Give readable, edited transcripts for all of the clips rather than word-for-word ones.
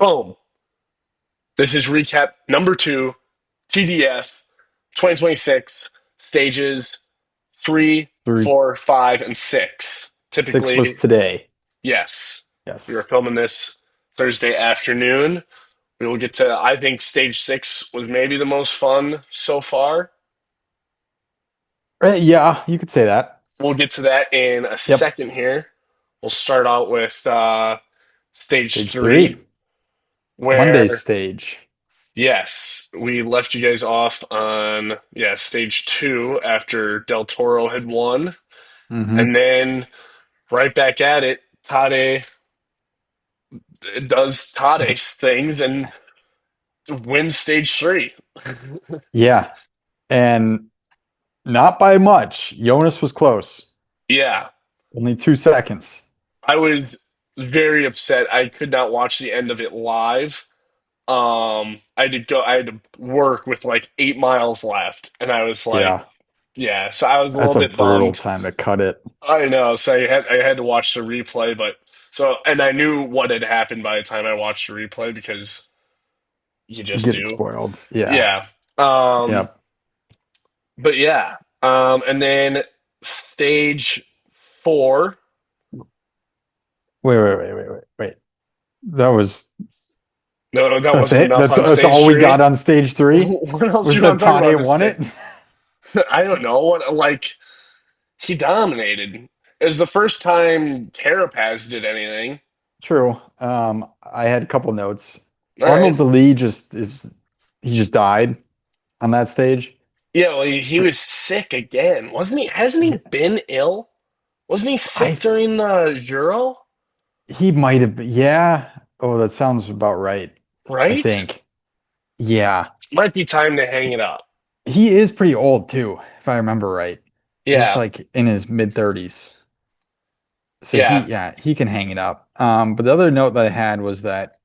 Boom. This is recap number two, TDF 2026, stages three, Three, 4, 5, and 6. 6 was Typically, today. yes. We are Yes. filming this Thursday afternoon. We will get to, I think stage 6 was maybe the most fun so far. Yeah, you could say that. We'll get to that in a Yep. second here. We'll start out with stage Stage three. 3, Monday's where stage. yes, we left you guys off on stage 2 after Del Toro had won, and Hmm. then right back at it. Tade does Tade's things and wins stage 3. Yeah. And not by much. Jonas was close. Yeah, Only 2 seconds. I was very upset. I could not watch the end of it live. I had to go. I had to work with like 8 miles left, and I was like, Yeah. yeah. So I was a That's little a bit brutal bummed. time to cut it. I know. So I had to watch the replay, but so and I knew what had happened by the time I watched the replay because you You just get it do. spoiled. Yeah. Yeah. Um, Yep. but yeah. And then stage 4. Wait. That was No, that that's wasn't it. enough on That's stage all we got 3. on stage three. What else Was you want that to talk about Tane this won stage? it? I don't know. What like he dominated. It was the first time Carapaz did anything. True. I had a couple notes. All Arnold right. DeLee just is he just died on that stage. Yeah, well, he was sick again, wasn't he? Hasn't he Yeah, been ill? Wasn't he sick I during the Euro? he might have been, yeah. Oh, that sounds about right. I Right? think. Yeah. Might be time to hang it up. He is pretty old too, if I remember right. He's Yeah, like in his mid 30s. So yeah. he can hang it up. But the other note that I had was that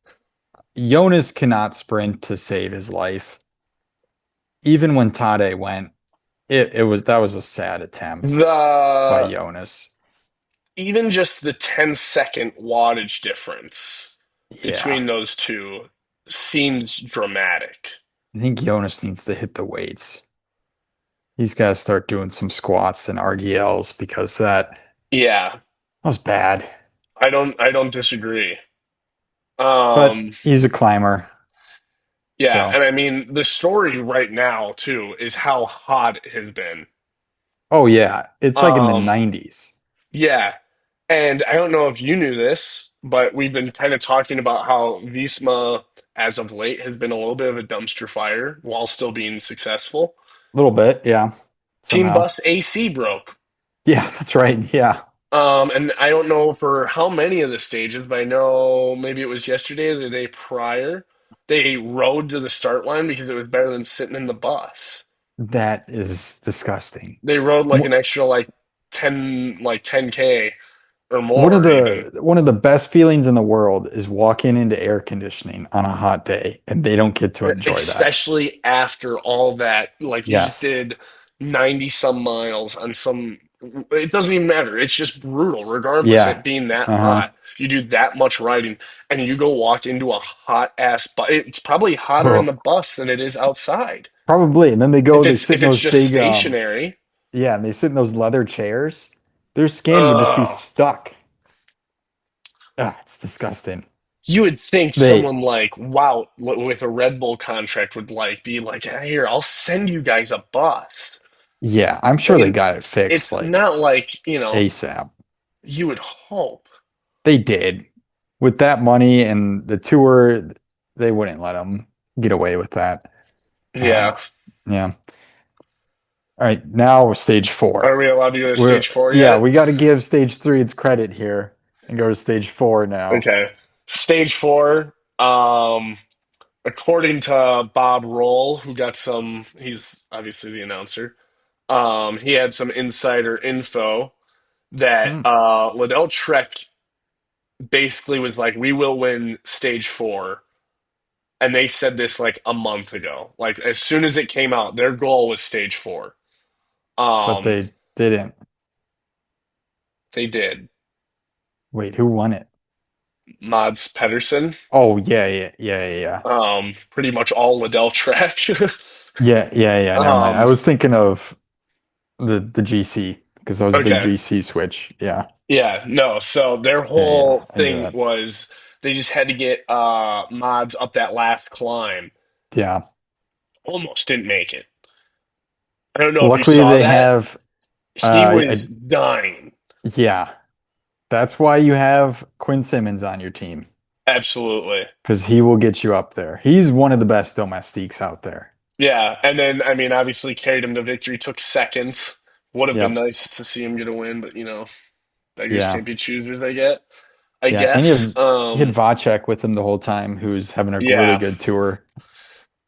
Jonas cannot sprint to save his life. Even when Tade went, it was that was a sad attempt by The Jonas. even just the 10-second wattage difference Yeah. between those two seems dramatic. I think Jonas needs to hit the weights. He's got to start doing some squats and RDLs because Yeah, that was bad. I don't disagree. But Um, he's a climber. yeah, So, and I mean the story right now too is how hot it has been. oh yeah, it's like in the Um, 90s. yeah, and I don't know if you knew this, but we've been kind of talking about how Visma, as of late, has been a little bit of a dumpster fire while still being successful. A little bit, yeah. Team Somehow. bus AC broke. Yeah, that's right. Yeah. And I don't know for how many of the stages, but I know maybe it was yesterday or the day prior. They rode to the start line because it was better than sitting in the bus. That is disgusting. They rode like Wh- an extra like 10K or One of more even. the best feelings in the world is walking into air conditioning on a hot day and they don't get to enjoy that. Especially after all that, like you just Yes. did 90 some miles on some, it doesn't even matter. It's just brutal, regardless Yeah. it being that Uh-huh. hot. You do that much riding and you go walk into a hot ass bus. It's probably hotter in the Ugh. bus than it is outside. Probably. And then they go, If they it's sit if in it's those just big stationary, yeah, and they sit in those leather chairs. Their skin would just be uh, stuck. Ah, it's disgusting. you would think They someone like wow with a Red Bull contract would like be like, here, I'll send you guys a bus. Yeah, I'm I sure they mean, got it fixed it's like not like, ASAP. you would hope. They did. With that money and the tour, they wouldn't let them get away with that. Um, Yeah. yeah. All right, now we're stage Are four. we allowed to go to We're stage 4 yeah, yet? we got to give stage three its credit here and go to stage four now. Okay. Stage 4, according to Bob Roll, who got he's obviously the announcer. He had some insider info that Hmm. Liddell Trek basically was like, we will win stage 4. And they said this like a month ago. Like as soon as it came out, their goal was stage 4. But Um, they didn't. they did. Wait, who won it? Mads Pedersen. Oh yeah, yeah, yeah, yeah, yeah. Pretty much all Liddell track. Yeah, yeah, yeah. Never mind. I um, was thinking of the GC because I was a big okay. GC switch. Yeah, Yeah, no. So their yeah, yeah. whole I knew thing that. was they just had to get mods up that last climb. Yeah. Almost didn't make it. I don't know if you Luckily, saw they that. have. He I was dying. yeah. That's why you have Quinn Simmons on your team Absolutely. because he will get you up there. He's one of the best domestiques out there. Yeah. And then I mean obviously carried him to victory, took seconds. Would have been Yep. nice to see him get a win, but beggars Yeah. can't be choosers, I get. I Yeah. And guess. he had Vacek with him the whole time, who's having a really Yeah. good tour.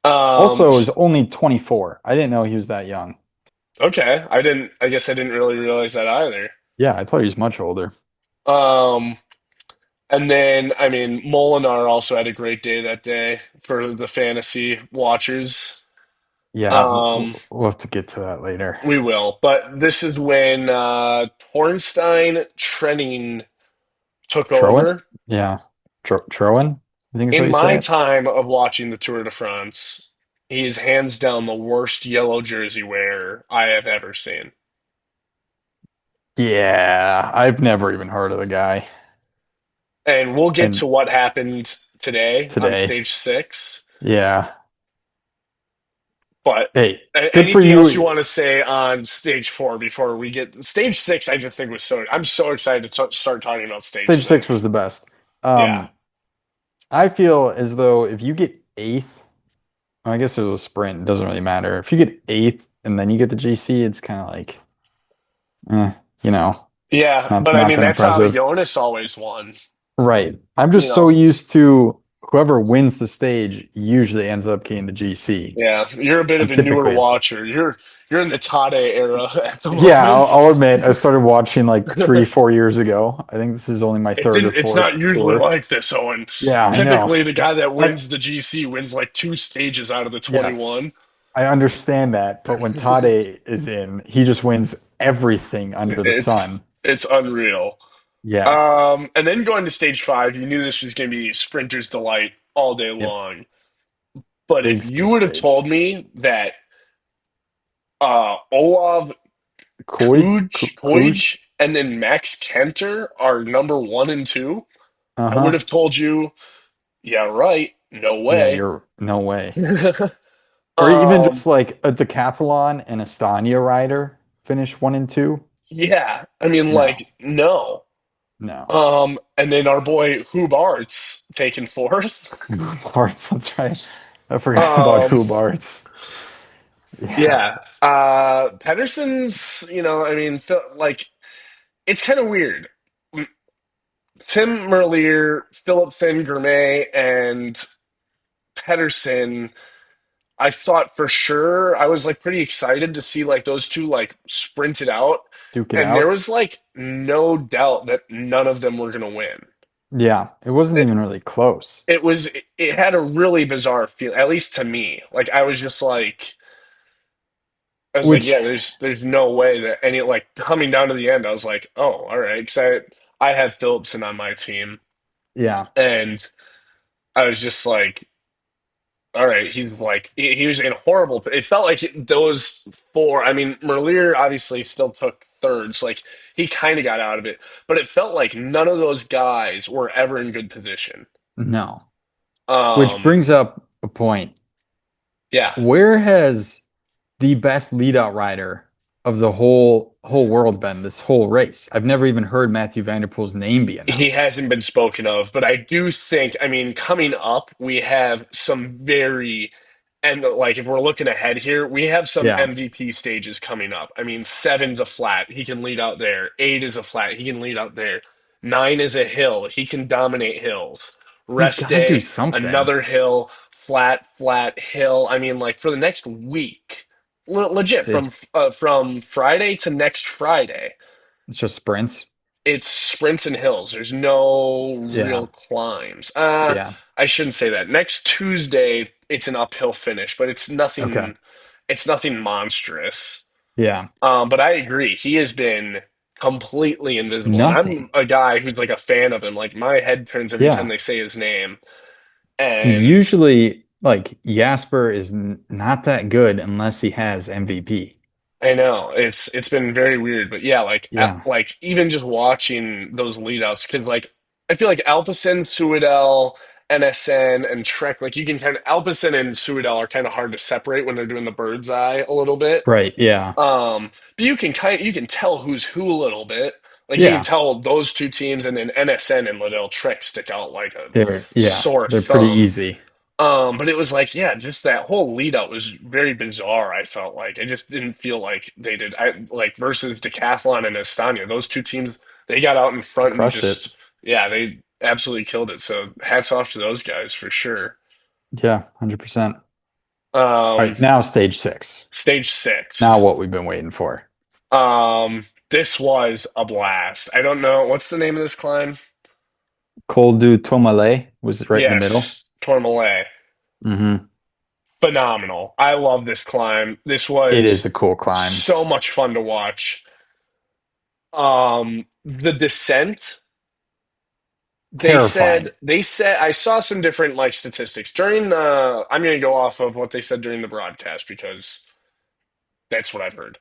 Um Also, is s- only 24. I didn't know he was that young. okay. I guess I didn't really realize that either. Yeah, I thought he was much older. Um And then, I mean, Molinar also had a great day that day for the fantasy watchers. Yeah, Um, we'll have to get to that later. we will, but this is when Tornstein Trenning took Trowan? over. Yeah. Trowan? I think is how In you say my it. time of watching the Tour de France, he is hands down the worst yellow jersey wearer I have ever seen. Yeah, I've never even heard of the guy. And we'll get And to what happened today on today, stage six. yeah. But Hey, good for anything else you you. want to say on stage four before we get stage six? I just think was so. I'm so excited to start talking about stage Stage six was six. the best. Yeah, I feel as though if you get eighth, I guess there's a sprint, it doesn't really matter. If you get eighth and then you get the GC, it's kind of like, eh, you know, yeah, not but I not mean that that's how impressive. Jonas always won. Right. I'm You just so know, used to whoever wins the stage usually ends up getting the GC. yeah, you're a bit And of a newer typically it's watcher. You're in the Tade era at the yeah, moment. I'll admit I started watching like 3, 4 years ago. I think this is only my It third or didn't. It's not fourth usually tour. like this, Owen. Yeah, I know. Typically, the guy that I wins the GC wins like two stages out of the yes, 21. I understand that, but when Tade is in, he just wins everything under the sun. It's unreal. Yeah. And then going to stage five, you knew this was going to be sprinter's delight all day Yep. long. But if Big you sprint would have told stage. me that Olav Kuj? Kuj and then Max Kenter are number one and two, I would Uh-huh. have told you, yeah, right, no Yeah, way. you're no way. Or even um, just like a decathlon and Estonia rider finish one and two. yeah, I mean, No, like, no. no. And then our boy Hub Arts taking fourth. Bart's, that's right. I forgot about Um, who Bart's. Yeah. yeah, Pedersen's, I mean, like, it's kind of weird. Tim Merlier, Philipsen, Gourmet, and Pedersen, I thought for sure I was like pretty excited to see like those two like sprint it out. Duke it And there out. was like no doubt that none of them were gonna win. Yeah, it wasn't It, even really close. it had a really bizarre feel, at least to me. Like I was just like I was like, Which, yeah, there's no way that any like coming down to the end, I was like, oh, all right, because I had Phillipson on my team, yeah, and I was just like, all right, he's like he was in horrible. It felt like those four. I mean, Merlier obviously still took thirds, like he kind of got out of it, but it felt like none of those guys were ever in good position. no. Which Um, brings up a point. yeah, Where has the best lead out rider of the whole world been this whole race? I've never even heard Matthew Vanderpool's name be he announced. hasn't been spoken of, but I do think, I mean, coming up, we have some very, and like if we're looking ahead here, we have some Yeah, MVP stages coming up. I mean, seven's a flat, he can lead out there. Eight is a flat, he can lead out there. Nine is a hill, he can dominate hills. he's Rest got to do day, something. another hill, flat, flat, hill. I mean, like for the next week, legit from Friday to next Friday It's just sprints. it's sprints and hills. There's no Yeah. real climbs. Yeah. I shouldn't say that. Next Tuesday, it's an uphill finish, but it's Okay. nothing. It's nothing monstrous. Yeah. But I agree. He has been completely invisible. And I'm Nothing. a guy who's like a fan of him. Like my head turns every time Yeah. they say his name. And And usually, like Jasper is n not that good unless he has MVP. I know it's been very weird, but yeah, Yeah. like even just watching those leadouts, because like I feel like Alpecin, Suidel, NSN, and Trek, like you can kind of Alpecin and Suidel are kind of hard to separate when they're doing the bird's eye a little bit. Right. Yeah. But you can tell who's who a little bit. Like you can Yeah. tell those two teams, and then NSN and Liddell Trek stick out like a Yeah. sore They're pretty thumb. easy. But it was like, yeah, just that whole lead out was very bizarre. I felt like I just didn't feel like they did. I like versus Decathlon and Estonia, those two teams, they got out in front and Crushed it. just, yeah, they absolutely killed it. So hats off to those guys for sure. Yeah. 100%. All Um, right. Now stage six. Stage Now six. what we've been waiting for. This was a blast. I don't know what's the name of this climb. Col du Tourmalet was right in the middle. Yes, Tourmalet. Hmm. Phenomenal. I love this climb. This It is was a cool climb. so much fun to watch. The descent, Terrifying. they said I saw some different like statistics during the I'm going to go off of what they said during the broadcast because that's what I've heard.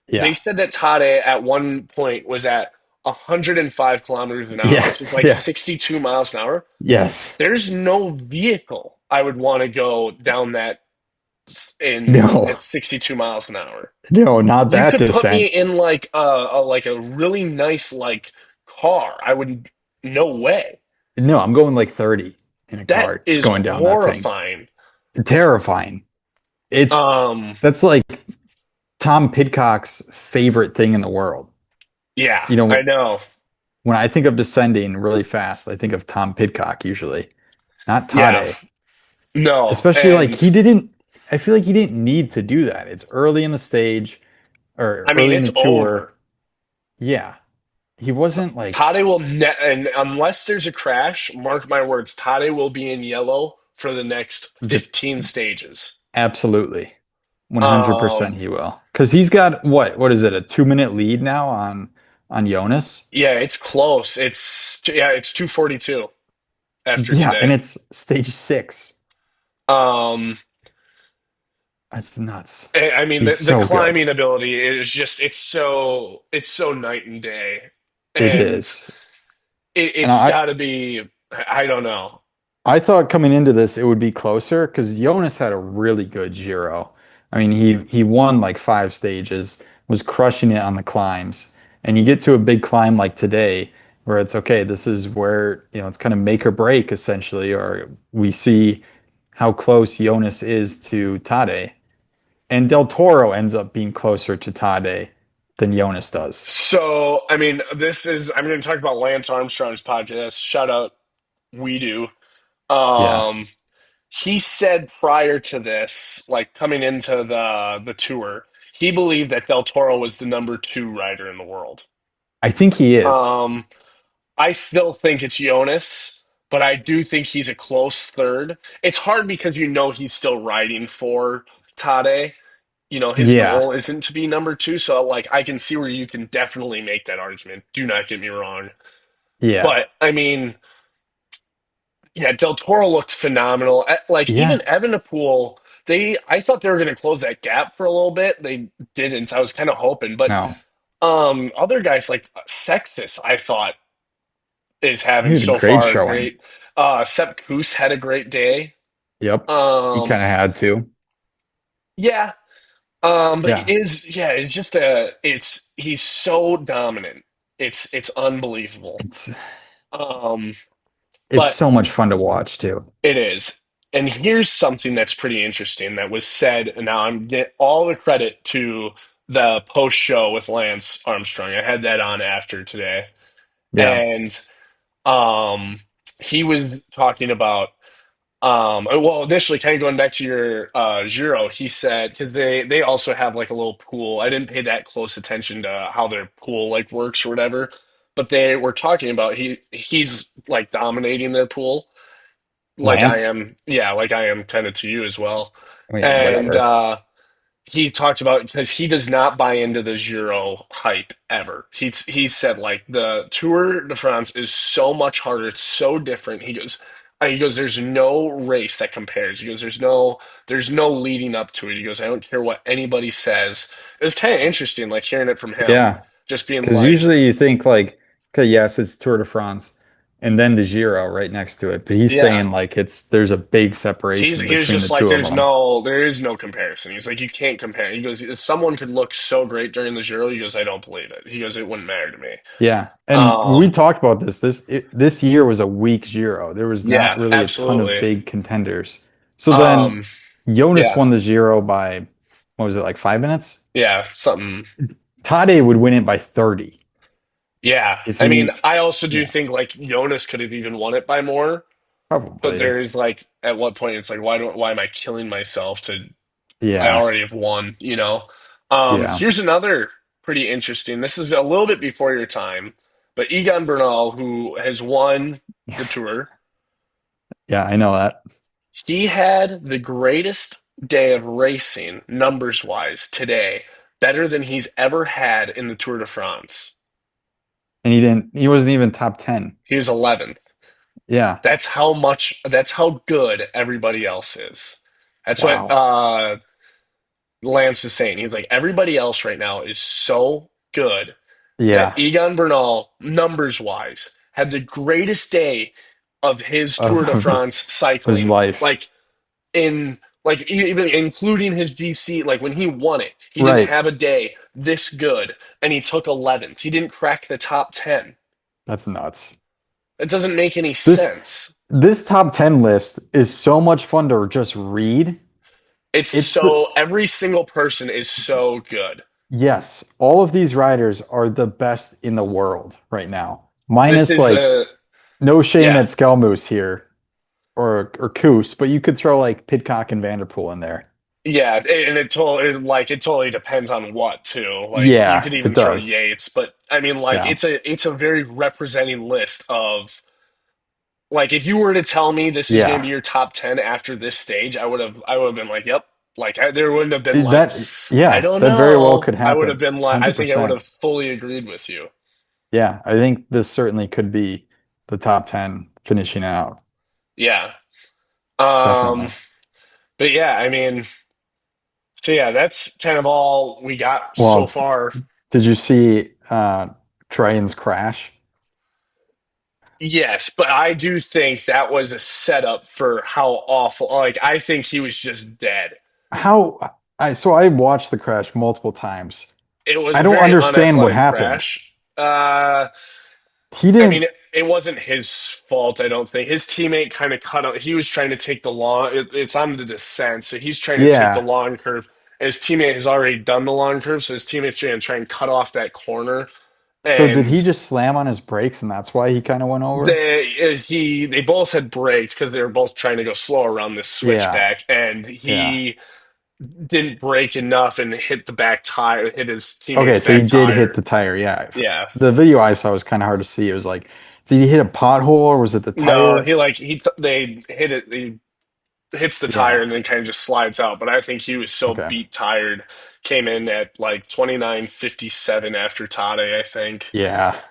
They Yeah. said that Tade at one point was at 105 kilometers an hour, Yeah. which is like Yeah. 62 miles an hour. Yes. There's no vehicle I would want to go down that in No. at 62 miles an hour. No, not You that could put me descent. in like a really nice like car. I would no way. No, I'm going like 30 in a That car is going down that thing. horrifying. Terrifying. It's Um, that's like Tom Pidcock's favorite thing in the world. yeah, You know, I know. when I think of descending really fast, I think of Tom Pidcock usually, not Yeah, Tade. no, Especially like and he didn't, I feel like he didn't need to do that. It's early in the stage or I mean early in the it's tour. over. Yeah. He wasn't like Tade will net, and unless there's a crash, mark my words, Tade will be in yellow for the next the 15 stages. absolutely 100% Um, he will. Because he's got what is it, a 2 minute lead now on Jonas? yeah, it's close. It's 2:42 after Yeah, and today. it's stage six. Um, That's nuts. I mean, He's the so good. climbing ability is just it's so night and day, It and is. And it's got to be. I don't know. I thought coming into this it would be closer because Jonas had a really good Giro. I mean, he won like 5 stages, was crushing it on the climbs. And you get to a big climb like today where it's okay, this is where, it's kind of make or break essentially, or we see how close Jonas is to Tade. And Del Toro ends up being closer to Tade than Jonas does. So, I mean, I'm going to talk about Lance Armstrong's podcast. Shout out, we do. Yeah. Um, he said prior to this, like coming into the tour, he believed that Del Toro was the number two rider in the world. I think he is. Um, I still think it's Jonas, but I do think he's a close third. It's hard because he's still riding for Tade. His Yeah. goal isn't to be number two, so like I can see where you can definitely make that argument. Do not get me wrong. Yeah. But I mean, yeah, Del Toro looked phenomenal. Like even Yeah. Evenepoel, I thought they were going to close that gap for a little bit. They didn't. I was kind of hoping, but No. other guys like Sextus, I thought is He having had a so great far a showing. great. Sepp Kuss had a great day. Yep. He Um, kind of had to. yeah. But Yeah. it's just he's so dominant. It's unbelievable. It's Um, it's but so much fun to watch too. it is. And here's something that's pretty interesting that was said, and now I'm get all the credit to the post show with Lance Armstrong. I had that on after today. Yeah. And um he was talking about well, initially, kind of going back to your Giro, he said because they also have like a little pool. I didn't pay that close attention to how their pool like works or whatever, but they were talking about he's like dominating their pool, like I Lance? am. Yeah, like I am kind of to you as well. Oh yeah, And whatever. he talked about because he does not buy into the Giro hype ever. He said like the Tour de France is so much harder, it's so different. He goes, there's no race that compares. He goes, there's no leading up to it. He goes, I don't care what anybody says. It was kind of interesting, like hearing it from him, Yeah. just being Because like, usually you think like, okay, yes, it's Tour de France and then the Giro right next to it. But he's yeah. saying like there's a big separation He was between just the like, two of them. there is no comparison. He's like, you can't compare. He goes, if someone could look so great during the Giro, he goes, I don't believe it. He goes, it wouldn't matter to me. Yeah. And we Um, talked about this. This year was a weak Giro. There was not yeah, really a ton of absolutely. big contenders. So then Um, Jonas yeah, won the Giro by what was it, like 5 minutes? yeah, something. Tade would win it by 30 Yeah, if I mean, he, I also do yeah, think like Jonas could have even won it by more, but probably. there is like, at what point it's like, why am I killing myself to? I Yeah. already have won, you know. Yeah. Here's another pretty interesting. This is a little bit before your time, but Egan Bernal, who has won the tour, Yeah, I know that. he had the greatest day of racing, numbers wise, today, better than he's ever had in the Tour de France. And he wasn't even top 10. He was 11th. Yeah. That's how good everybody else is. That's what Wow. Lance was saying. He's like, everybody else right now is so good that Yeah. Egan Bernal, numbers wise, had the greatest day of his Tour de Of France his cycling. life. Even including his GC, like when he won it, he didn't Right. have a day this good, and he took 11th. He didn't crack the top 10. That's nuts. It doesn't make any This sense. this top 10 list is so much fun to just read. It's It's the so every single person is so good. Yes, all of these riders are the best in the world right now. This Minus is like a no shame Yeah, at Skelmoose here or Koos, but you could throw like Pidcock and Vanderpool in there. yeah, and it totally depends on what too. Like you Yeah, could it even throw does. Yates, but I mean, like Yeah. it's a very representing list of like if you were to tell me this is going to Yeah. be your top 10 after this stage, I would have been like, yep. Like there wouldn't have been like, That I yeah, don't that very well know. could I would have happen. been like, I think I would 100%. have fully agreed with you. Yeah, I think this certainly could be the top 10 finishing out. Yeah. Um, Definitely. but yeah, I mean, so yeah, that's kind of all we got so Well, far. did you see Train's crash? Yes, but I do think that was a setup for how awful. Like, I think he was just dead. How I watched the crash multiple times. It was I a don't very understand what unathletic happened. crash. He I mean, didn't, it wasn't his fault, I don't think. His teammate kind of cut out. He was trying to take the long. It's on the descent, so he's trying to take the yeah. long curve. And his teammate has already done the long curve, so his teammate's trying to cut off that corner. So did And he just slam on his brakes and that's why he kind of went over? they both had brakes because they were both trying to go slow around this Yeah. switchback, and Yeah. he didn't brake enough and hit the back tire, hit his Okay, teammate's so he back did hit tire. the tire. Yeah. Yeah. The video I saw was kind of hard to see. It was like, did he hit a pothole or was it the No, tire? they hit it. He hits the tire Yeah. and then kind of just slides out. But I think he was so Okay. beat tired, came in at like 29:57 after Tade, I think. Yeah.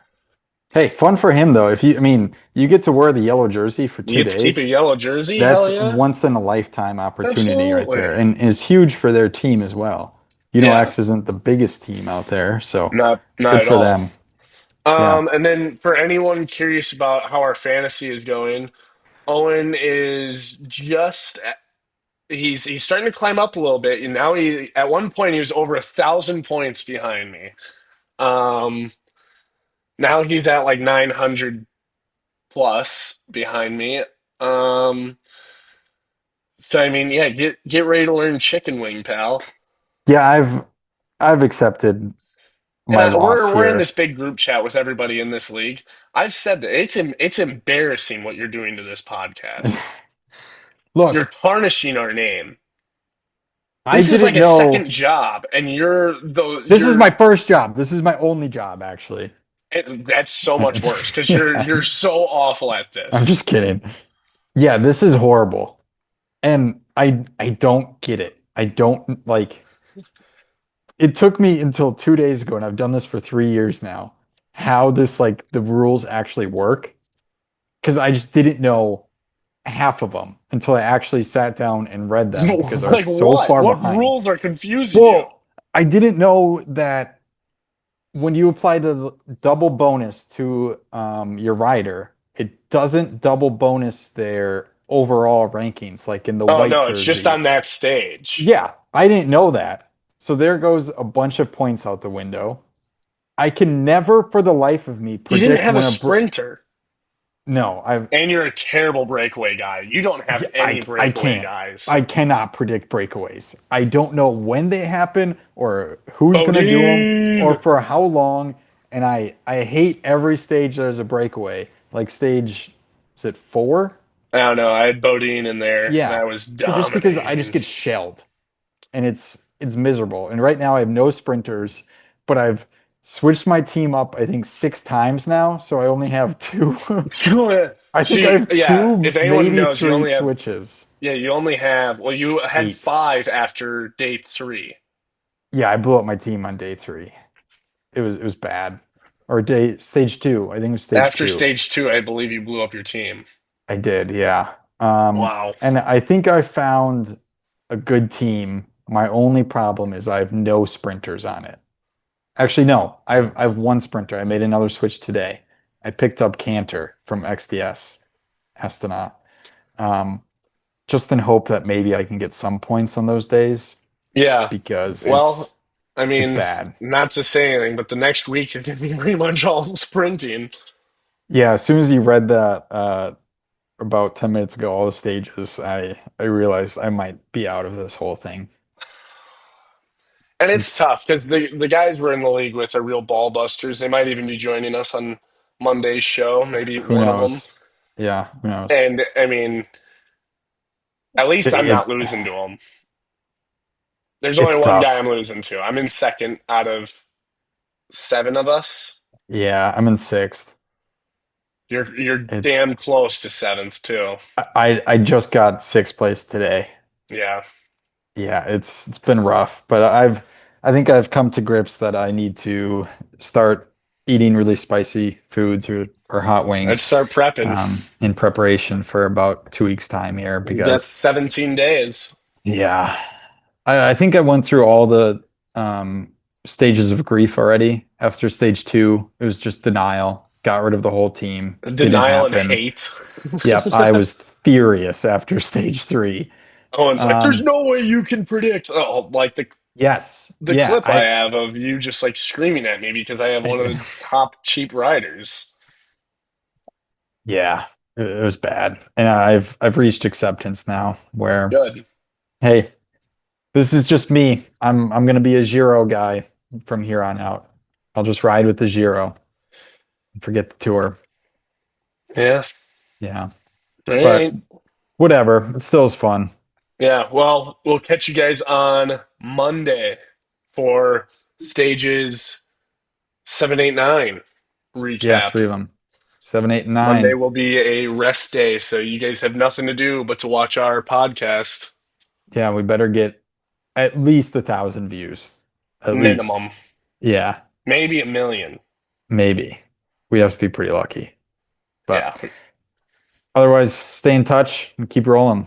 Hey, fun for him though. I mean, you get to wear the yellow jersey for You two get to keep a days. yellow jersey? Hell That's yeah. once in a lifetime opportunity right Absolutely. there, and is huge for their team as well. Yeah. X isn't the biggest team out there, so Not good at for all. them. Yeah. And then for anyone curious about how our fantasy is going, Owen is just he's starting to climb up a little bit, and now he at one point he was over 1,000 points behind me. Um, Now he's at like 900 plus behind me. Um, so I mean, yeah, get ready to learn chicken wing, pal. Yeah, I've accepted And my loss we're in this here. big group chat with everybody in this league. I've said that it's embarrassing what you're doing to this podcast. You're Look, tarnishing our name. I This is like didn't a second know job, and this is my first job. This is my only job, actually. that's so much worse because Yeah, you're so awful at I'm this. just kidding. Yeah, this is horrible. And I don't get it. I don't like. it took me until 2 days ago, and I've done this for 3 years now, how this like the rules actually work. Because I just didn't know half of them until I actually sat down and read them because I was Like so what? far What behind. rules are confusing you? Well, I didn't know that when you apply the double bonus to your rider, it doesn't double bonus their overall rankings, like in the Oh white no, it's just jersey. on that stage. Yeah, I didn't know that. So there goes a bunch of points out the window. I can never for the life of me You didn't predict have a when sprinter, no, I've and you're a terrible breakaway guy. You don't have yeah, any I breakaway can't. guys. I cannot predict breakaways. I don't know when they happen or who's gonna do them or Bodine. for how long. And I hate every stage there's a breakaway. Like stage, is it four? I don't know. I had Bodine in there, and Yeah. I was Just because I just dominating. get shelled and it's miserable. And right now I have no sprinters, but I've switched my team up I think 6 times now, so I only have two. I think I have Yeah, two, if anyone maybe knows, you three only have, switches. yeah, you only have, well, you had 8. five after day three. Yeah, I blew up my team on day 3. It was bad. Or day stage 2. I think it was stage After 2. stage two, I believe you blew up your team. I did, yeah. Wow. And I think I found a good team. My only problem is I have no sprinters on it. Actually, no. I have one sprinter. I made another switch today. I picked up Cantor from XDS Astana. Um, just in hope that maybe I can get some points on those days Yeah. because Well, I it's mean, bad. not to say anything, but the next week is going to be pretty much all sprinting. Yeah, as soon as you read that about 10 minutes ago, all the stages, I realized I might be out of this whole thing. And it's It's tough because the guys we're in the league with are real ball busters. They might even be joining us on Monday's show, maybe who one of them. knows? Yeah, who knows? And I mean, at least I'm not It losing to them. There's only it's one guy tough. I'm losing to. I'm in second out of seven of us. Yeah, I'm in sixth. You're It's damn close to seventh too. I just got sixth place today. Yeah. Yeah, it's been rough, but I think I've come to grips that I need to start eating really spicy foods or hot Let's wings start prepping. in preparation for about 2 weeks time here We got because 17 days. yeah, I think I went through all the um, stages of grief already. After stage 2, it was just denial, got rid of the whole team, didn't Denial and happen. hate. Yep, I was furious after stage 3. Owen's like, "There's Um, no way you can predict." Oh, like yes, the yeah, clip I have of you just like screaming at me because I have one of I the top cheap riders. yeah, it was bad. And I've reached acceptance now where, Good. hey, this is just me. I'm gonna be a Giro guy from here on out. I'll just ride with the Giro and forget the tour. Yeah. Yeah. All But right. whatever. It still is fun. Yeah. Well, we'll catch you guys on Monday for stages 7, 8, 9 Yeah, recap. 3 of them. 7, 8, and Monday 9. will be a rest day, so you guys have nothing to do but to watch our podcast. Yeah, we better get at least 1,000 views. At least. Minimum. Yeah, Maybe a million. maybe. We have to be pretty lucky. Yeah. But otherwise, stay in touch and keep rolling.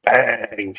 Bang.